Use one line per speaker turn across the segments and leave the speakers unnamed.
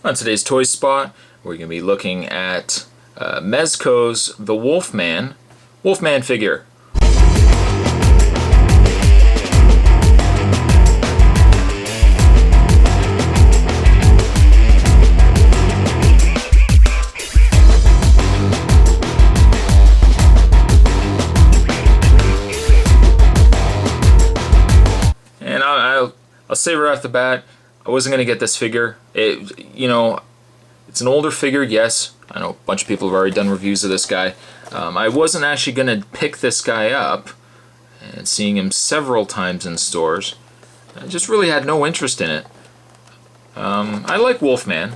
On today's Toy Spot, we're going to be looking at Mezco's The Wolfman Figure. And I'll say right off the bat, I wasn't going to get this figure. It's an older figure, yes. I know a bunch of people have already done reviews of this guy. I wasn't actually going to pick this guy up, and seeing him several times in stores, I just really had no interest in it. I like Wolfman,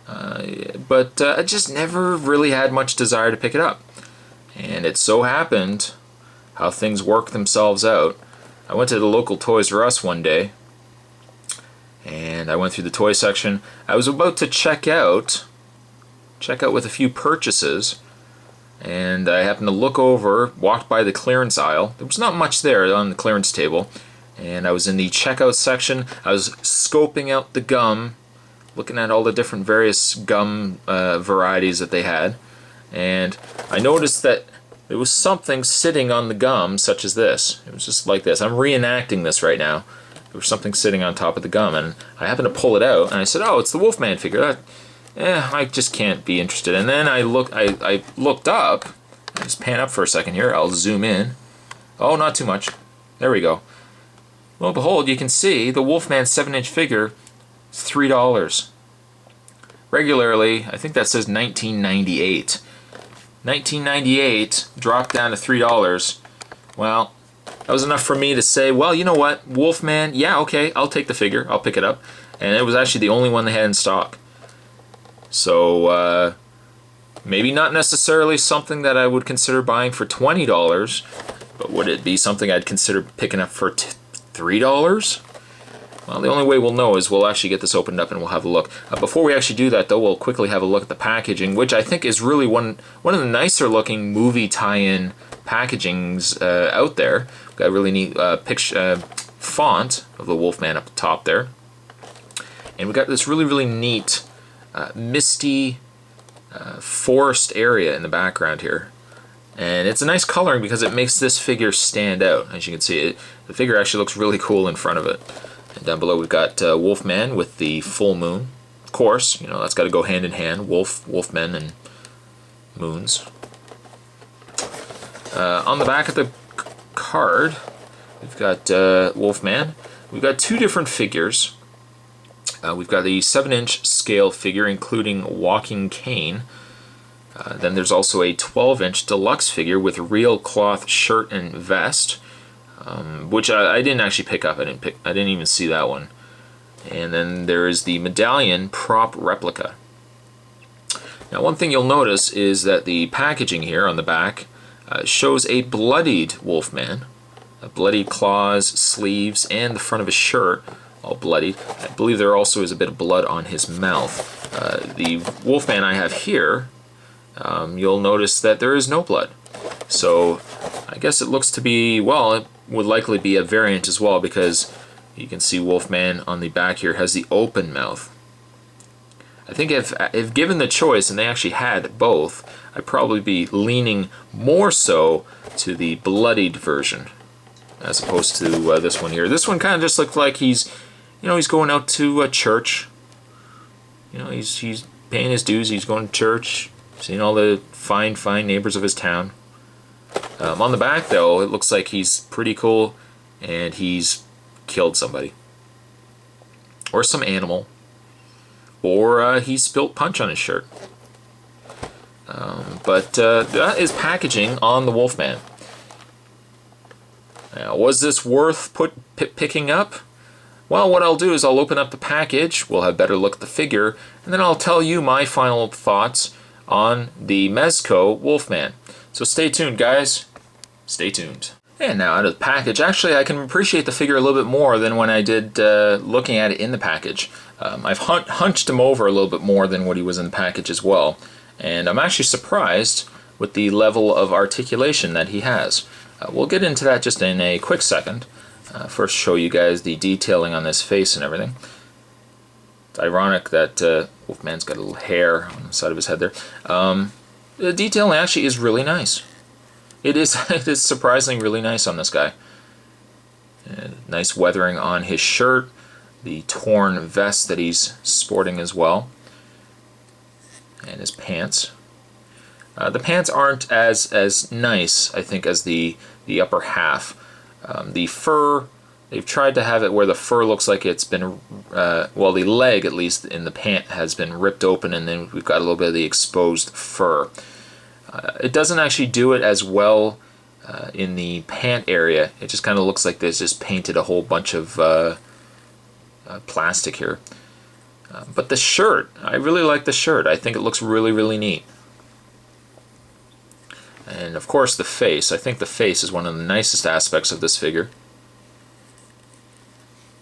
but I just never really had much desire to pick it up. And it so happened how things work themselves out. I went to the local Toys R Us one day, and I went through the toy section. I was about to check out with a few purchases, and I happened to look over, walked by the clearance aisle. There was not much there on the clearance table, and I was in the checkout section. I was scoping out the gum, looking at all the different various gum varieties that they had, and I noticed that there was something sitting on the gum such as this. It was just like this. I'm reenacting this right now. There was something sitting on top of the gum, and I happened to pull it out, and I said, "Oh, it's the Wolfman figure. I just can't be interested." And then I looked up. I just pan up for a second here. I'll zoom in. Oh, not too much. There we go. Well, behold, you can see the Wolfman 7-inch figure is $3. Regularly, I think that says 1998. 1998 dropped down to $3. Well, that was enough for me to say, well, you know what, Wolfman, yeah, okay, I'll take the figure, I'll pick it up. And it was actually the only one they had in stock. So, maybe not necessarily something that I would consider buying for $20, but would it be something I'd consider picking up for $3? Well, the only way we'll know is we'll actually get this opened up and we'll have a look. Before we actually do that, though, we'll quickly have a look at the packaging, which I think is really one of the nicer looking movie tie-in packagings out there. Got a really neat font of the Wolfman up the top there. And we got this really neat misty forest area in the background here. And it's a nice coloring because it makes this figure stand out. As you can see, the figure actually looks really cool in front of it. And down below we've got Wolfman with the full moon. Of course, that's got to go hand in hand. Wolfmen and moons. On the back of the card, we've got Wolfman. We've got two different figures. We've got the 7-inch scale figure, including walking cane. Then there's also a 12-inch deluxe figure with real cloth shirt and vest, which I didn't actually pick up. I didn't even see that one. And then there is the medallion prop replica. Now, one thing you'll notice is that the packaging here on the back shows a bloodied Wolfman, bloodied claws, sleeves, and the front of his shirt, all bloodied. I believe there also is a bit of blood on his mouth. The Wolfman I have here, you'll notice that there is no blood. So I guess it looks to be, well, it would likely be a variant as well, because you can see Wolfman on the back here has the open mouth. I think if given the choice, and they actually had both, I'd probably be leaning more so to the bloodied version as opposed to this one here. This one kind of just looked like he's going out to a church. He's paying his dues. He's going to church, seeing all the fine neighbors of his town. On the back, though, it looks like he's pretty cool, and he's killed somebody, or some animal, or he spilt punch on his shirt. But that is packaging on the Wolfman. Now, was this worth picking up? Well, what I'll do is I'll open up the package, we'll have a better look at the figure, and then I'll tell you my final thoughts on the Mezco Wolfman. So stay tuned, guys. Stay tuned. And now out of the package, actually I can appreciate the figure a little bit more than when I did looking at it in the package. I've hunched him over a little bit more than what he was in the package as well. And I'm actually surprised with the level of articulation that he has. We'll get into that just in a quick second. First show you guys the detailing on this face and everything. It's ironic that Wolfman's got a little hair on the side of his head there. The detailing actually is really nice. It is, it is surprisingly really nice on this guy. Nice weathering on his shirt, the torn vest that he's sporting as well, and his pants. The pants aren't as nice, I think, as the upper half. The fur, they've tried to have it where the fur looks like it's been, well, the leg at least in the pant has been ripped open, and then we've got a little bit of the exposed fur. It doesn't actually do it as well in the pant area. It just kind of looks like there's just painted a whole bunch of plastic here. But the shirt, I really like the shirt. I think it looks really, really neat. And of course the face. I think the face is one of the nicest aspects of this figure.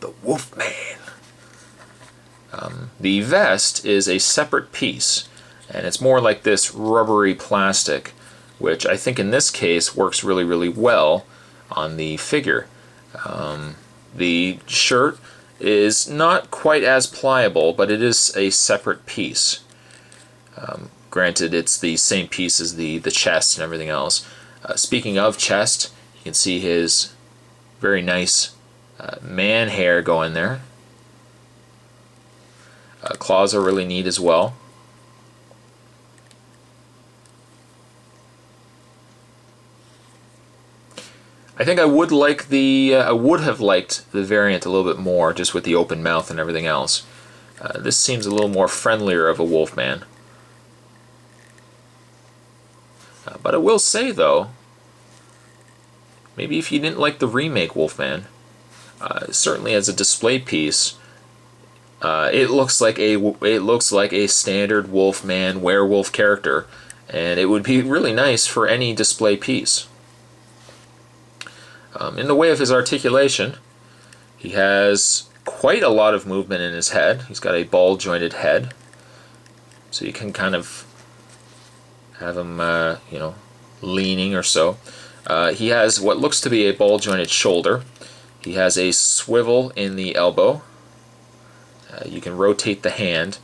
The Wolfman. The vest is a separate piece, and it's more like this rubbery plastic, which I think in this case works really, really well on the figure. The shirt is not quite as pliable, but it is a separate piece. Granted, it's the same piece as the chest and everything else. Speaking of chest, you can see his very nice man hair going there. Claws are really neat as well. I think I would like I would have liked the variant a little bit more, just with the open mouth and everything else. This seems a little more friendlier of a Wolfman. But I will say though, maybe if you didn't like the remake Wolfman, certainly as a display piece, it looks like a standard Wolfman werewolf character, and it would be really nice for any display piece. In the way of his articulation, he has quite a lot of movement in his head. He's got a ball-jointed head, so you can kind of have him, you know, leaning or so. He has what looks to be a ball-jointed shoulder. He has a swivel in the elbow. You can rotate the hand.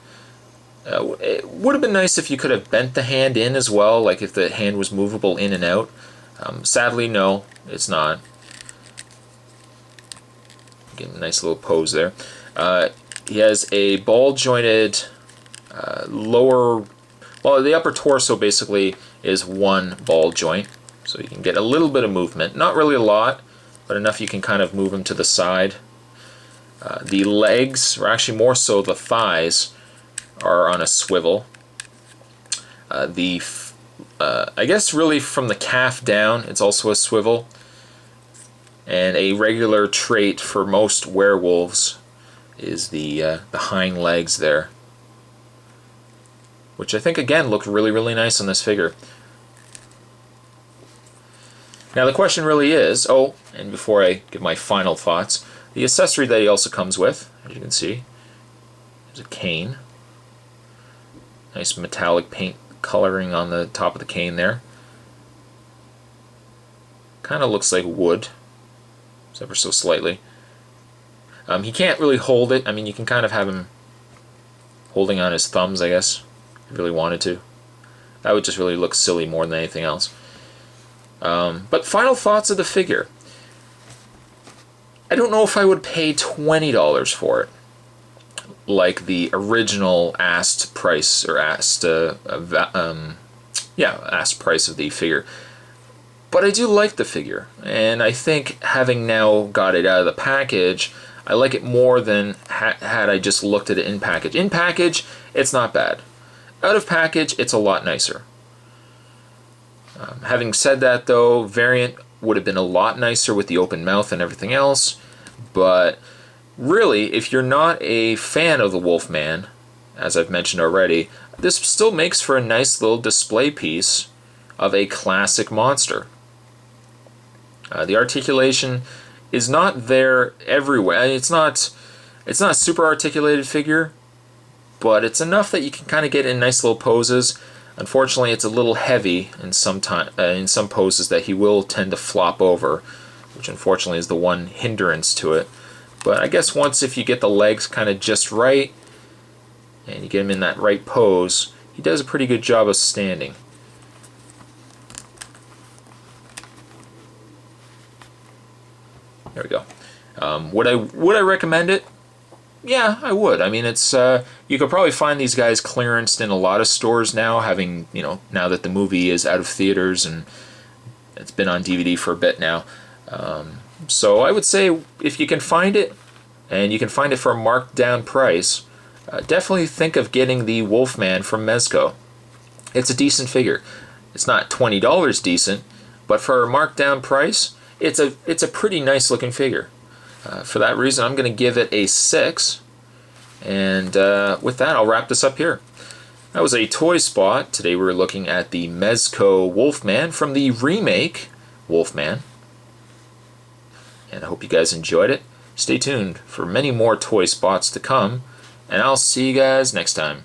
It would have been nice if you could have bent the hand in as well, like if the hand was movable in and out. Sadly, no, it's not. Get a nice little pose there. He has a ball-jointed lower... Well, the upper torso basically is one ball joint, so you can get a little bit of movement. Not really a lot, but enough you can kind of move him to the side. The legs, or actually more so the thighs, are on a swivel. I guess really from the calf down, it's also a swivel. And a regular trait for most werewolves is the hind legs there, which I think again look really, really nice on this figure. Now the question really is, oh, and before I give my final thoughts, the accessory that he also comes with, as you can see, is a cane. Nice metallic paint coloring on the top of the cane there. Kind of looks like wood, ever so slightly. He can't really hold it. I mean, you can kind of have him holding on his thumbs, I guess, if you really wanted to. That would just really look silly more than anything else. But final thoughts of the figure. I don't know if I would pay $20 for it, like the original asked price, or asked price of the figure. But I do like the figure, and I think having now got it out of the package, I like it more than had I just looked at it in package. In package, it's not bad. Out of package, it's a lot nicer. Having said that though, variant would have been a lot nicer with the open mouth and everything else, but really, if you're not a fan of the Wolfman, as I've mentioned already, this still makes for a nice little display piece of a classic monster. The articulation is not there everywhere. It's not a super articulated figure, but it's enough that you can kind of get in nice little poses. Unfortunately, it's a little heavy in some poses that he will tend to flop over, which unfortunately is the one hindrance to it. But I guess once if you get the legs kind of just right, and you get him in that right pose, he does a pretty good job of standing. There we go. Would I recommend it? Yeah, I would. I mean, it's you could probably find these guys clearanced in a lot of stores now, having, you know, now that the movie is out of theaters and it's been on DVD for a bit now. So I would say if you can find it, and you can find it for a marked down price, definitely think of getting the Wolfman from Mezco. It's a decent figure. It's not $20 decent, but for a marked down price, it's a pretty nice looking figure. For that reason, I'm going to give it a 6. And with that, I'll wrap this up here. That was a toy spot. Today we're looking at the Mezco Wolfman from the remake Wolfman. And I hope you guys enjoyed it. Stay tuned for many more toy spots to come. And I'll see you guys next time.